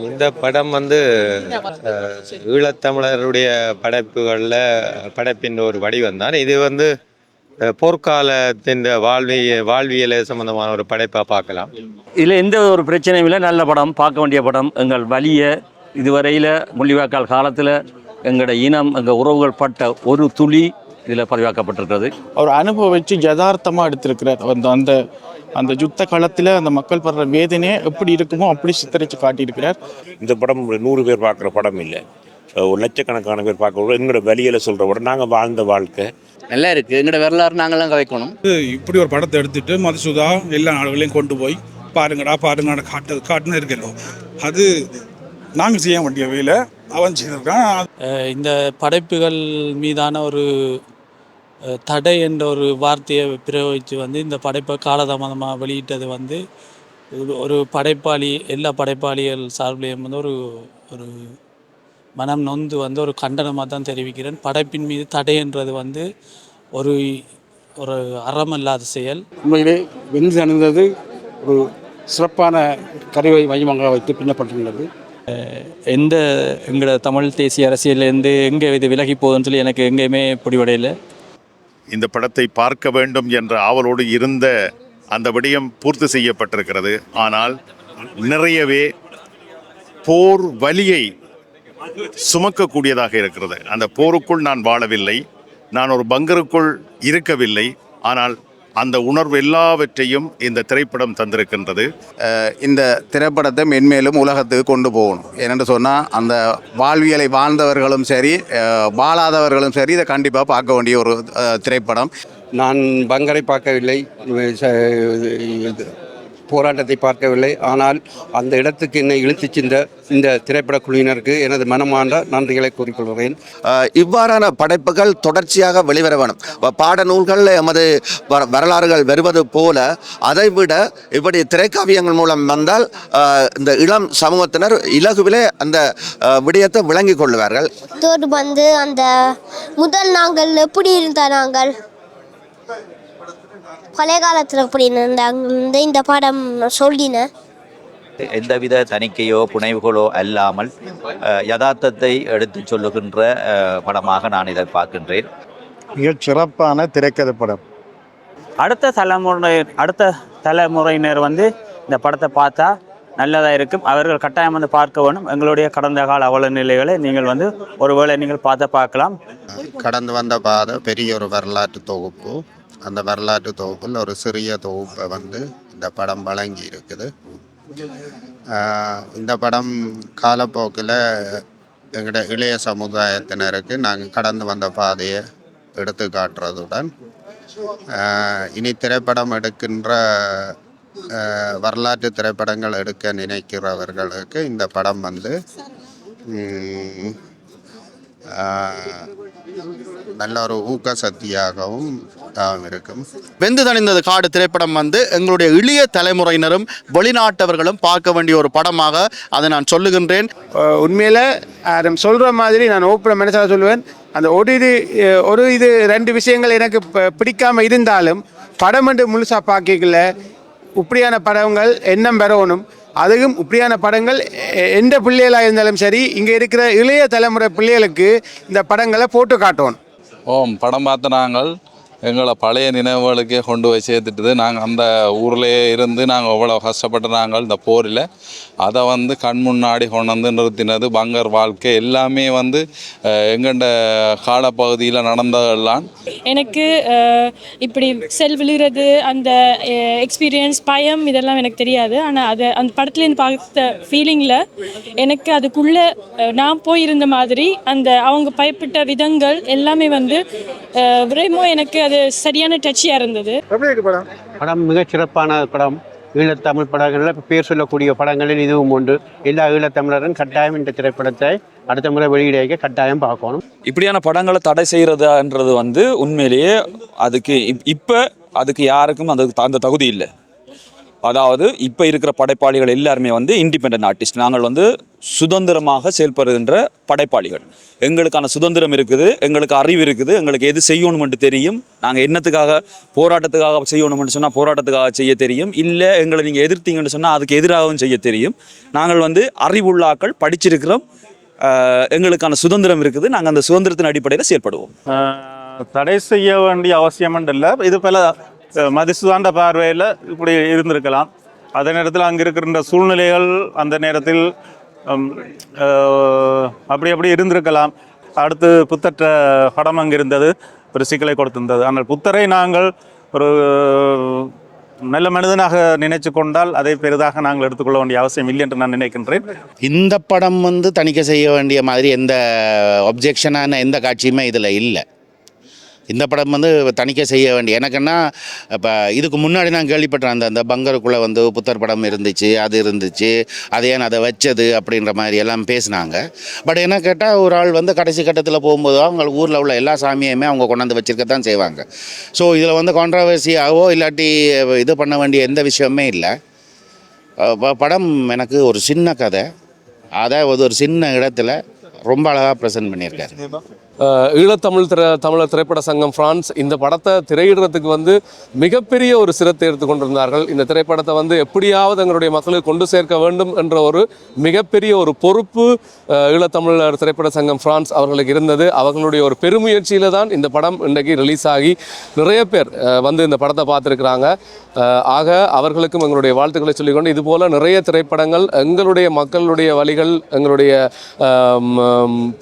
இந்த படம் வந்து ஈழத்தமிழருடைய படைப்பின் ஒரு வடிவம் தான். இது வந்து போர்க்காலத்தின் வாழ்வியல் சம்பந்தமான ஒரு படைப்பாக பார்க்கலாம். இதில் எந்த ஒரு பிரச்சனையும் இல்லை. நல்ல படம், பார்க்க வேண்டிய படம். எங்கள் வலியை இதுவரையில் முள்ளிவாய்க்கால் காலத்தில் எங்களோட இனம், எங்கள் உறவுகள் பட்ட ஒரு துளி இதில் பதிவாக்கப்பட்டிருக்கிறது. அவர் அனுபவித்து யதார்த்தமாக எடுத்திருக்கிறார். அந்த அந்த யுத்த காலத்தில் அந்த மக்கள் படுற வேதனையை எப்படி இருக்குமோ அப்படி சித்தரித்து காட்டியிருக்கிறார். இந்த படம் 100 பேர் பார்க்குற படம் இல்லை, ஒரு லட்சக்கணக்கான பேர் பார்க்குற எங்களோட வழியில் சொல்கிற விட நாங்கள் வாழ்ந்த வாழ்க்கை நல்லா இருக்குது. எங்களோட வரலாறு நாங்கள்லாம் கதைக்கணும். இப்படி ஒரு படத்தை எடுத்துகிட்டு மதுசுதா எல்லா நாடுகளையும் கொண்டு போய் பாருங்கடா காட்டுன்னு இருக்கணும். அது நாங்கள் செய்ய வேண்டிய வேலை அவன் செய்திருக்கான். இந்த படைப்புகள் மீதான ஒரு தடை என்ற ஒரு வார்த்தையை பிரயோகித்து இந்த படைப்பை காலதாமதமாக வெளியிட்டது ஒரு படைப்பாளி, எல்லா படைப்பாளிகள் சார்பிலையும் ஒரு ஒரு மனம் நொந்து ஒரு கண்டனமாக தான் தெரிவிக்கிறேன். படைப்பின் மீது தடை என்றது ஒரு ஒரு அறமல்லாத செயல். உண்மையிலே வென்று அணிந்தது ஒரு சிறப்பான கருவை மையமாக வைத்து பின்னப்பட்டுள்ளது. எங்களோட தமிழ் தேசிய அரசியலேருந்து எங்கே இது விலகி போகுதுன்னு சொல்லி எனக்கு எங்கேயுமே பிடிபடையில். இந்த படத்தை பார்க்க வேண்டும் என்ற ஆவலோடு இருந்த அந்த விடயம் பூர்த்தி செய்யப்பட்டிருக்கிறது. ஆனால் நிறையவே போர் வலியை சுமக்கக்கூடியதாக இருக்கிறது. அந்த போருக்குள் நான் வாழவில்லை, நான் ஒரு பங்கருக்குள் இருக்கவில்லை, ஆனால் அந்த உணர்வு எல்லாவற்றையும் இந்த திரைப்படம் தந்திருக்கின்றது. இந்த திரைப்படத்தை மென்மேலும் உலகத்துக்கு கொண்டு போகணும். ஏனென்று சொன்னால் அந்த வாழ்வியலை வாழ்ந்தவர்களும் சரி, வாழாதவர்களும் சரி, இதை கண்டிப்பாக பார்க்க வேண்டிய ஒரு திரைப்படம். நான் பங்கரை பார்க்கவில்லை, போராட்டத்தை பார்க்கவில்லை. ஆனால் அந்த இடத்துக்கு என்னை இழுத்துச் சென்ற இந்த திரைப்பட குழுவினருக்கு எனது மனமார்ந்த நன்றிகளை கூறிக்கொள்கிறேன். இவ்வாறான படைப்புகள் தொடர்ச்சியாக வெளிவர வேணும். பாடநூல்களில் எமது வரலாறுகள் வருவது போல அதைவிட இப்படி திரைக்காவியங்கள் மூலம் வந்தால் இந்த இளம் சமூகத்தினர் இலகுவிலே அந்த விடயத்தை விளங்கி கொள்வார்கள். அந்த முதல் நாங்கள் எப்படி இருந்த நாங்கள் பழைய காலத்தில் எப்படி இருந்தாங்க இந்த படம் சொல்லின. எந்தவித தணிக்கையோ புனைவுகளோ அல்லாமல் யதார்த்தத்தை எடுத்து சொல்லுகின்ற படமாக நான் இதை பார்க்கின்றேன். மிகச் சிறப்பான திரைக்கதை படம். அடுத்த தலைமுறையினர் இந்த படத்தை பார்த்தா நல்லதாக இருக்கும். அவர்கள் கட்டாயம் பார்க்க வேணும். எங்களுடைய கடந்த கால அவல நிலைகளை நீங்கள் ஒருவேளை நீங்கள் பார்க்கலாம். கடந்து வந்த பாதை பெரிய ஒரு வரலாற்று தொகுப்பு. அந்த வரலாற்று தொகுப்பில் ஒரு சிறிய தொகுப்பை இந்த படம் வழங்கி இருக்குது. இந்த படம் காலப்போக்கில் எங்களோட இளைய சமுதாயத்தினருக்கு நாங்கள் கடந்து வந்த பாதையை எடுத்து காட்டுறதுடன் இனி திரைப்படம் எடுக்கின்ற வரலாற்று திரைப்படங்கள் எடுக்க நினைக்கிறவர்களுக்கு இந்த படம் நல்ல ஒரு ஊக்க சக்தியாகவும் இருக்கும். வெந்து தணிந்தது காடு திரைப்படம் எங்களுடைய இளைய தலைமுறையினரும் வெளிநாட்டவர்களும் பார்க்க வேண்டிய ஒரு படமாக அதை நான் சொல்லுகின்றேன். உண்மையில் நம்ம சொல்கிற மாதிரி நான் ஓப்பன் மனசாக சொல்லுவேன். அந்த இது 2 விஷயங்கள் எனக்கு பிடிக்காமல் இருந்தாலும் படம் என்று முழுசாக பார்க்கல இப்படியான படங்கள் எண்ணம் பெறணும். அதுவும் இப்படியான படங்கள் எந்த பிள்ளைகளாக இருந்தாலும் சரி, இங்கே இருக்கிற இளைய தலைமுறை பிள்ளைகளுக்கு இந்த படங்களை போட்டு காட்டணும். படம் பார்த்து நாங்கள் எங்களை பழைய நினைவுகளுக்கே கொண்டு போய் சேர்த்துட்டுது. நாங்கள் அந்த ஊர்லேயே இருந்து நாங்கள் எவ்வளோ கஷ்டப்பட்டு நாங்கள் இந்த போரில் அதை கண் முன்னாடி கொண்டு நிறுத்தினது பங்கர் வாழ்க்கை எல்லாமே எங்கண்ட காலப்பகுதியில் நடந்ததெல்லாம். எனக்கு இப்படி செல் விழுகிறது அந்த எக்ஸ்பீரியன்ஸ் பயம் இதெல்லாம் எனக்கு தெரியாது. ஆனால் அதை அந்த படத்துலேருந்து பார்த்த ஃபீலிங்கில் எனக்கு அதுக்குள்ளே நான் போயிருந்த மாதிரி அந்த அவங்க பயப்பட்ட விதங்கள் எல்லாமே விரைமோ எனக்கு அது சரியான டச்சியாக இருந்தது. படம் மிகச் சிறப்பான படம். ஈழத்தமிழ் படங்களில் பேர் சொல்லக்கூடிய படங்களில் இதுவும் உண்டு. எல்லா ஈழத்தமிழரும் கட்டாயம் இந்த திரைப்படத்தை அடுத்த முறை வெளியிட கட்டாயம் பார்க்கணும். இப்படியான படங்களை தடை செய்கிறதுன்றது உண்மையிலேயே அதுக்கு யாருக்கும் அந்த தகுதி இல்லை. அதாவது இப்போ இருக்கிற படைப்பாளிகள் எல்லாருமே இண்டிபெண்டன்ட் ஆர்டிஸ்ட். நாங்கள் சுதந்திரமாக செயல்படுகின்ற படைப்பாளிகள். எங்களுக்கான சுதந்திரம் இருக்குது, எங்களுக்கு அறிவு இருக்குது, எங்களுக்கு எது செய்யணுமென்று தெரியும். நாங்கள் என்னத்துக்காக போராட்டத்துக்காக செய்யணும்னு சொன்னால் போராட்டத்துக்காக செய்ய தெரியும், இல்லை எங்களை நீங்கள் எதிர்த்தீங்கன்னு சொன்னால் அதுக்கு எதிராகவும் செய்ய தெரியும். நாங்கள் வந்து அறிவுள்ளாக்கள் படிச்சிருக்கிறோம், எங்களுக்கான சுதந்திரம் இருக்குது, நாங்கள் அந்த சுதந்திரத்தின் அடிப்படையில் செயல்படுவோம். தடை செய்ய வேண்டிய அவசியம் இல்லை. இது பல மதிசுதாண்ட பார்வையில் இப்படி இருந்திருக்கலாம். அதே நேரத்தில் அங்கே இருக்கிற சூழ்நிலைகள் அந்த நேரத்தில் அப்படி இருந்திருக்கலாம். அடுத்து புத்தற்ற படம் அங்கே இருந்தது, ஒரு சிக்கலை கொடுத்திருந்தது. ஆனால் புத்தரை நாங்கள் ஒரு நல்ல மனிதனாக நினைச்சு கொண்டால் அதை பெரிதாக நாங்கள் எடுத்துக்கொள்ள வேண்டிய அவசியம் இல்லை என்று நான் நினைக்கின்றேன். இந்த படம் வந்து தணிக்கை செய்ய வேண்டிய மாதிரி எந்த ஒப்ஜெக்ஷனான எந்த காட்சியுமே இதில் இல்லை. இந்த படம் வந்து தணிக்கை செய்ய வேண்டிய எனக்குன்னா இப்போ இதுக்கு முன்னாடி நான் கேள்விப்பட்டேன், அந்த பங்கருக்குள்ளே வந்து புத்தர் படம் இருந்துச்சு, அது இருந்துச்சு, அது ஏன் அதை வச்சது அப்படின்ற மாதிரி எல்லாம் பேசினாங்க. பட் என்ன கேட்டால் ஒரு ஆள் வந்து கடைசி கட்டத்தில் போகும்போது அவங்க ஊரில் உள்ள எல்லா சாமியுமே அவங்க கொண்டாந்து வச்சுருக்கத்தான் செய்வாங்க. ஸோ இதில் வந்து கான்ட்ரவர்சியாகவோ இல்லாட்டி இது பண்ண வேண்டிய எந்த விஷயமே இல்லை. படம் எனக்கு ஒரு சின்ன கதை, அதாவது ஒரு சின்ன இடத்துல ரொம்ப அழகாக ப்ரெசென்ட் பண்ணியிருக்காரு. தமிழர் திரைப்பட சங்கம் பிரான்ஸ் இந்த படத்தை திரையிடுறதுக்கு வந்து மிகப்பெரிய ஒரு சிரத்தை எடுத்துக்கொண்டிருந்தார்கள். இந்த திரைப்படத்தை வந்து எப்படியாவது எங்களுடைய மக்களுக்கு கொண்டு சேர்க்க வேண்டும் என்ற ஒரு மிகப்பெரிய ஒரு பொறுப்பு ஈழத்தமிழர் திரைப்பட சங்கம் பிரான்ஸ் அவர்களுக்கு இருந்தது. அவர்களுடைய ஒரு பெருமுயற்சியில் தான் இந்த படம் இன்றைக்கு ரிலீஸ் ஆகி நிறைய பேர் வந்து இந்த படத்தை பார்த்துருக்குறாங்க. ஆக அவர்களுக்கும் எங்களுடைய வாழ்த்துக்களை சொல்லிக்கொண்டு இதுபோல் நிறைய திரைப்படங்கள் எங்களுடைய மக்களுடைய வழிகள், எங்களுடைய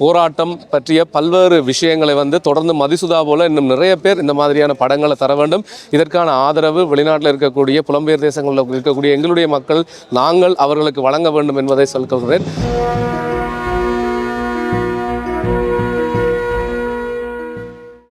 போராட்டம் பற்றிய பல்வேறு விஷயங்களை வந்து தொடர்ந்து மதிசுதா போல இன்னும் நிறைய பேர் இந்த மாதிரியான படங்களை தர வேண்டும். இதற்கான ஆதரவு வெளிநாட்டில் இருக்கக்கூடிய புலம்பெயர் தேசங்களில் இருக்கக்கூடிய எங்களுடைய மக்கள் நாங்கள் அவர்களுக்கு வழங்க வேண்டும் என்பதை சொல்கிறேன்.